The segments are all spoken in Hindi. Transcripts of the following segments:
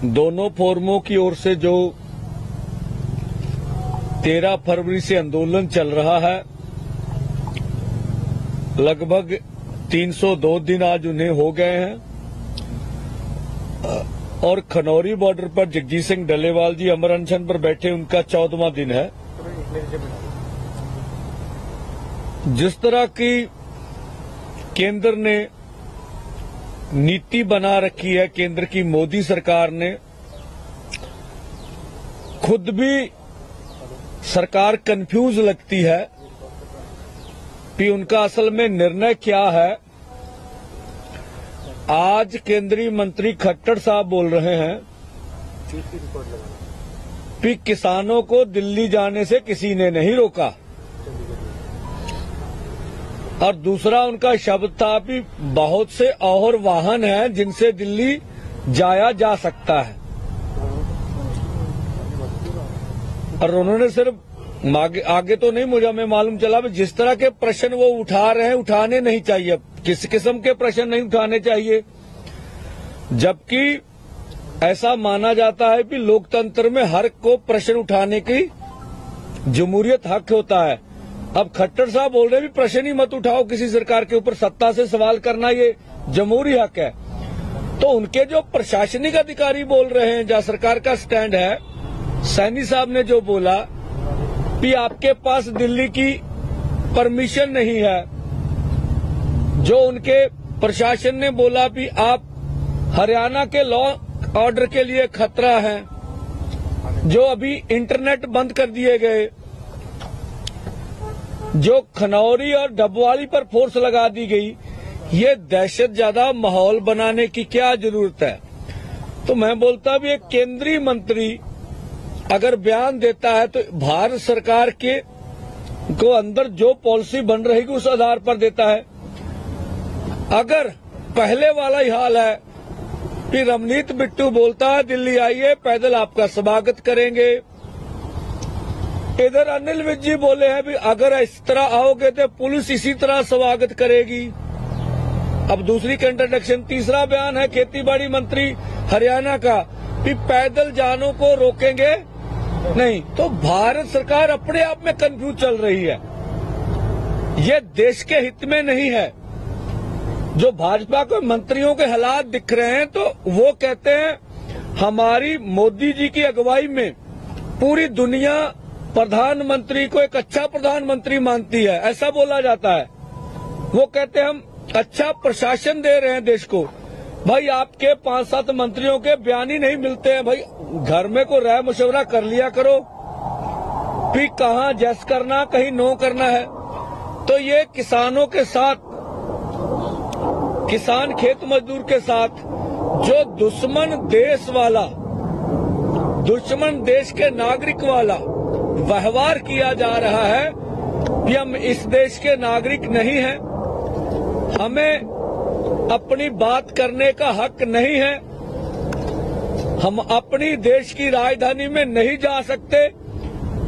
दोनों फोरमों की ओर से जो 13 फरवरी से आंदोलन चल रहा है, लगभग 302 दिन आज उन्हें हो गए हैं और खनौरी बॉर्डर पर जगजीत सिंह डल्लेवाल जी अमर अनशन पर बैठे, उनका 14वां दिन है। जिस तरह की केंद्र ने नीति बना रखी है, केंद्र की मोदी सरकार ने खुद भी सरकार कंफ्यूज लगती है कि उनका असल में निर्णय क्या है। आज केंद्रीय मंत्री खट्टर साहब बोल रहे हैं कि किसानों को दिल्ली जाने से किसी ने नहीं रोका, और दूसरा उनका शब्द था कि बहुत से और वाहन हैं जिनसे दिल्ली जाया जा सकता है। और उन्होंने सिर्फ आगे तो नहीं, मुझे हमें मालूम चला जिस तरह के प्रश्न वो उठा रहे हैं, उठाने नहीं चाहिए, किस किस्म के प्रश्न नहीं उठाने चाहिए। जबकि ऐसा माना जाता है कि लोकतंत्र में हर को प्रश्न उठाने की जमहूरियत हक होता है। अब खट्टर साहब बोल रहे हैं भी प्रश्न ही मत उठाओ किसी सरकार के ऊपर, सत्ता से सवाल करना ये जमहूरी हक है। तो उनके जो प्रशासनिक अधिकारी बोल रहे हैं, जहां सरकार का स्टैंड है, सैनी साहब ने जो बोला कि आपके पास दिल्ली की परमिशन नहीं है, जो उनके प्रशासन ने बोला कि आप हरियाणा के लॉ ऑर्डर के लिए खतरा है, जो अभी इंटरनेट बंद कर दिए गए, जो खनौरी और डबवाली पर फोर्स लगा दी गई, ये दहशत ज्यादा माहौल बनाने की क्या जरूरत है। तो मैं बोलता भी एक केंद्रीय मंत्री अगर बयान देता है तो भारत सरकार के को अंदर जो पॉलिसी बन रहेगी उस आधार पर देता है। अगर पहले वाला ही हाल है कि रमनीत बिट्टू बोलता है दिल्ली आइए, पैदल आपका स्वागत करेंगे, इधर अनिल विज जी बोले हैं भी अगर इस तरह आओगे तो पुलिस इसी तरह स्वागत करेगी। अब दूसरी कंट्राडिक्शन, तीसरा बयान है खेतीबाड़ी मंत्री हरियाणा का कि पैदल जानों को रोकेंगे नहीं। तो भारत सरकार अपने आप में कंफ्यूज चल रही है, ये देश के हित में नहीं है। जो भाजपा के मंत्रियों के हालात दिख रहे हैं तो वो कहते हैं हमारी मोदी जी की अगुवाई में पूरी दुनिया प्रधानमंत्री को एक अच्छा प्रधानमंत्री मानती है, ऐसा बोला जाता है। वो कहते हैं हम अच्छा प्रशासन दे रहे हैं देश को। भाई आपके 5-7 मंत्रियों के बयान ही नहीं मिलते हैं। भाई घर में को राय मशवरा कर लिया करो, फिर कहाँ जस करना कहीं नो करना है। तो ये किसानों के साथ, किसान खेत मजदूर के साथ जो दुश्मन देश वाला, दुश्मन देश के नागरिक वाला व्यवहार किया जा रहा है कि हम इस देश के नागरिक नहीं हैं, हमें अपनी बात करने का हक नहीं है, हम अपनी देश की राजधानी में नहीं जा सकते।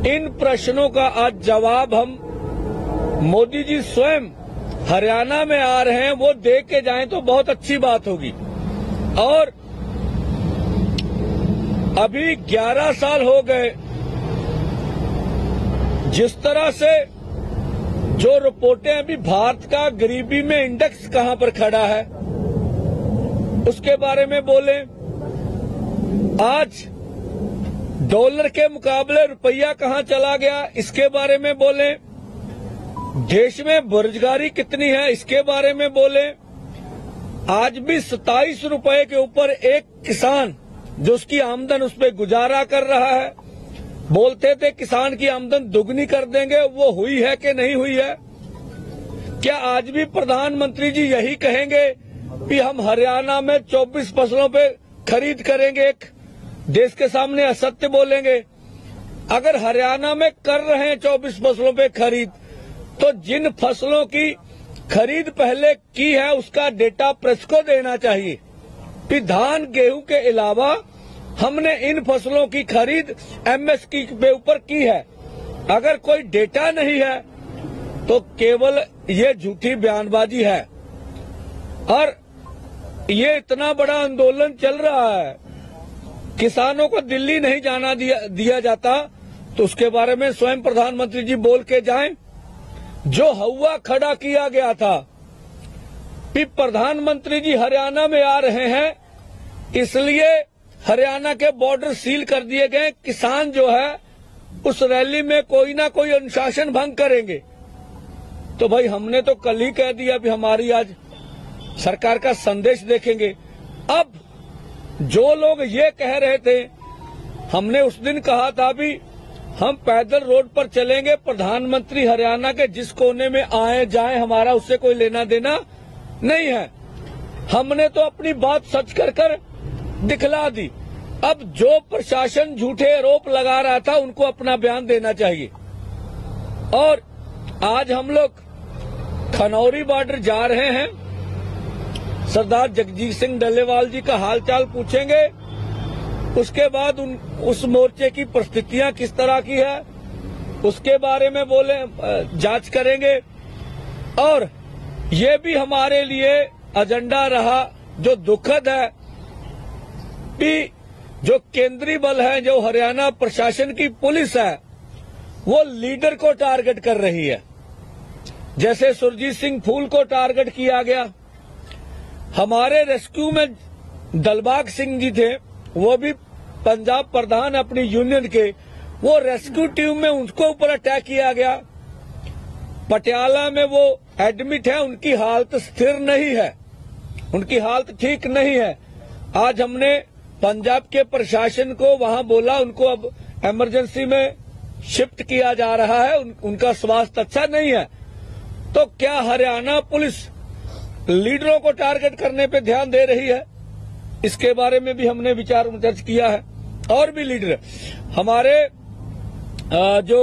इन प्रश्नों का आज जवाब हम मोदी जी स्वयं हरियाणा में आ रहे हैं, वो दे के जाएं तो बहुत अच्छी बात होगी। और अभी 11 साल हो गए, जिस तरह से जो रिपोर्टें अभी भारत का गरीबी में इंडेक्स कहां पर खड़ा है उसके बारे में बोले, आज डॉलर के मुकाबले रुपया कहां चला गया इसके बारे में बोले, देश में बेरोजगारी कितनी है इसके बारे में बोले। आज भी 27 रुपए के ऊपर एक किसान जो उसकी आमदन उस पर गुजारा कर रहा है, बोलते थे किसान की आमदन दुगनी कर देंगे, वो हुई है कि नहीं हुई है? क्या आज भी प्रधानमंत्री जी यही कहेंगे कि हम हरियाणा में 24 फसलों पे खरीद करेंगे, एक देश के सामने असत्य बोलेंगे? अगर हरियाणा में कर रहे हैं 24 फसलों पे खरीद, तो जिन फसलों की खरीद पहले की है उसका डेटा प्रेस को देना चाहिए कि धान गेहूं के अलावा हमने इन फसलों की खरीद एमएसपी के ऊपर की है। अगर कोई डेटा नहीं है तो केवल ये झूठी बयानबाजी है। और ये इतना बड़ा आंदोलन चल रहा है, किसानों को दिल्ली नहीं जाना दिया जाता, तो उसके बारे में स्वयं प्रधानमंत्री जी बोल के जाएं। जो हवा खड़ा किया गया था कि प्रधानमंत्री जी हरियाणा में आ रहे हैं, इसलिए हरियाणा के बॉर्डर सील कर दिए गए, किसान जो है उस रैली में कोई ना कोई अनुशासन भंग करेंगे। तो भाई हमने तो कल ही कह दिया भी हमारी आज सरकार का संदेश देखेंगे। अब जो लोग ये कह रहे थे, हमने उस दिन कहा था भी हम पैदल रोड पर चलेंगे, प्रधानमंत्री हरियाणा के जिस कोने में आए जाए हमारा उससे कोई लेना देना नहीं है। हमने तो अपनी बात सच कर दिखला दी। अब जो प्रशासन झूठे आरोप लगा रहा था उनको अपना बयान देना चाहिए। और आज हम लोग खनौरी बॉर्डर जा रहे हैं, सरदार जगजीत सिंह डल्लेवाल जी का हालचाल पूछेंगे, उसके बाद उस मोर्चे की परिस्थितियां किस तरह की है उसके बारे में जांच करेंगे। और ये भी हमारे लिए एजेंडा रहा, जो दुखद है कि जो केंद्रीय बल है, जो हरियाणा प्रशासन की पुलिस है, वो लीडर को टारगेट कर रही है। जैसे सुरजीत सिंह फूल को टारगेट किया गया। हमारे रेस्क्यू में दलबाग सिंह जी थे, वो भी पंजाब प्रधान अपनी यूनियन के, वो रेस्क्यू टीम में उनको ऊपर अटैक किया गया। पटियाला में वो एडमिट है, उनकी हालत स्थिर नहीं है, उनकी हालत ठीक नहीं है। आज हमने पंजाब के प्रशासन को वहां बोला, उनको अब इमरजेंसी में शिफ्ट किया जा रहा है, उनका स्वास्थ्य अच्छा नहीं है। तो क्या हरियाणा पुलिस लीडरों को टारगेट करने पे ध्यान दे रही है? इसके बारे में भी हमने विचार विमर्श किया है। और भी लीडर हमारे जो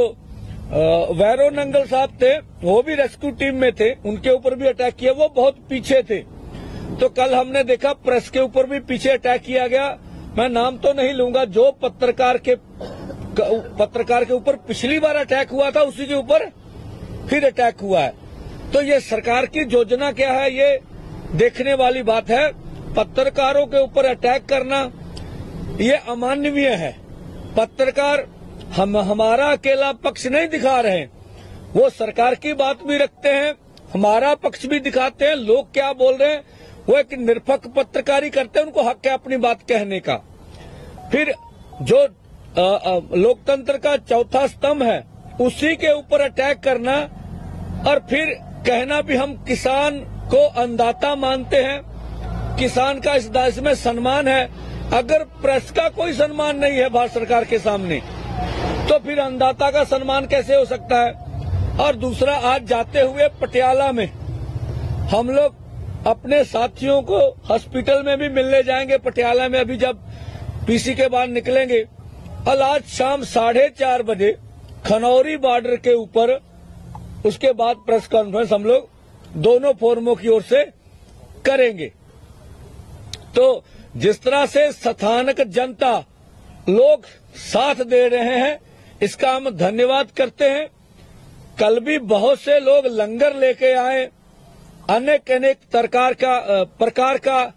वैरो नंगल साहब थे, वो भी रेस्क्यू टीम में थे, उनके ऊपर भी अटैक किया, वो बहुत पीछे थे। तो कल हमने देखा प्रेस के ऊपर भी पीछे अटैक किया गया। मैं नाम तो नहीं लूंगा, जो पत्रकार के ऊपर पिछली बार अटैक हुआ था उसी के ऊपर फिर अटैक हुआ है। तो ये सरकार की योजना क्या है, ये देखने वाली बात है। पत्रकारों के ऊपर अटैक करना ये अमानवीय है। पत्रकार हमारा अकेला पक्ष नहीं दिखा रहे हैं, वो सरकार की बात भी रखते हैं, हमारा पक्ष भी दिखाते हैं। लोग क्या बोल रहे हैं, वो एक निरपेक्ष पत्रकारी करते हैं, उनको हक है अपनी बात कहने का। फिर जो लोकतंत्र का चौथा स्तंभ है, उसी के ऊपर अटैक करना और फिर कहना भी हम किसान को अन्नदाता मानते हैं, किसान का इस देश में सम्मान है। अगर प्रेस का कोई सम्मान नहीं है भारत सरकार के सामने, तो फिर अन्नदाता का सम्मान कैसे हो सकता है? और दूसरा, आज जाते हुए पटियाला में हम लोग अपने साथियों को हॉस्पिटल में भी मिलने जाएंगे। पटियाला में अभी जब पीसी के बाद निकलेंगे, और आज शाम 4:30 बजे खनौरी बॉर्डर के ऊपर, उसके बाद प्रेस कॉन्फ्रेंस हम लोग दोनों फोरमों की ओर से करेंगे। तो जिस तरह से स्थानिक जनता लोग साथ दे रहे हैं, इसका हम धन्यवाद करते हैं। कल भी बहुत से लोग लंगर लेके आए, अनेक प्रकार का,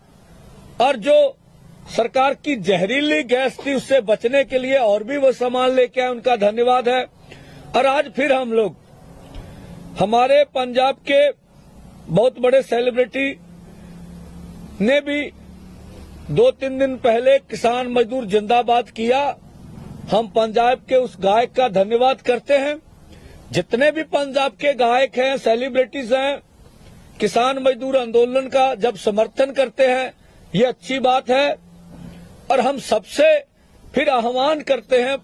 और जो सरकार की जहरीली गैस थी उससे बचने के लिए और भी वो सामान लेके आए, उनका धन्यवाद है। और आज फिर हम लोग, हमारे पंजाब के बहुत बड़े सेलिब्रिटी ने भी 2-3 दिन पहले किसान मजदूर जिंदाबाद किया। हम पंजाब के उस गायक का धन्यवाद करते हैं। जितने भी पंजाब के गायक हैं, सेलिब्रिटीज हैं, किसान मजदूर आंदोलन का जब समर्थन करते हैं, ये अच्छी बात है। और हम सबसे फिर आह्वान करते हैं,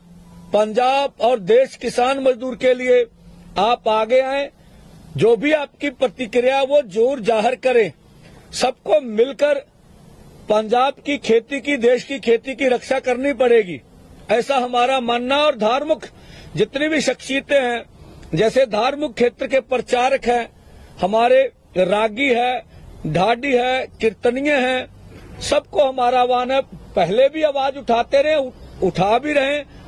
पंजाब और देश किसान मजदूर के लिए आप आगे आएं। जो भी आपकी प्रतिक्रिया वो जोर जाहिर करें। सबको मिलकर पंजाब की खेती की, देश की खेती की रक्षा करनी पड़ेगी, ऐसा हमारा मानना। और धार्मिक जितनी भी शख्सियतें हैं, जैसे धार्मिक क्षेत्र के प्रचारक हैं, हमारे रागी है, ढाडी है, कीर्तनीय हैं, सबको हमारा आह्वान है, पहले भी आवाज उठाते रहे, उठा भी रहे,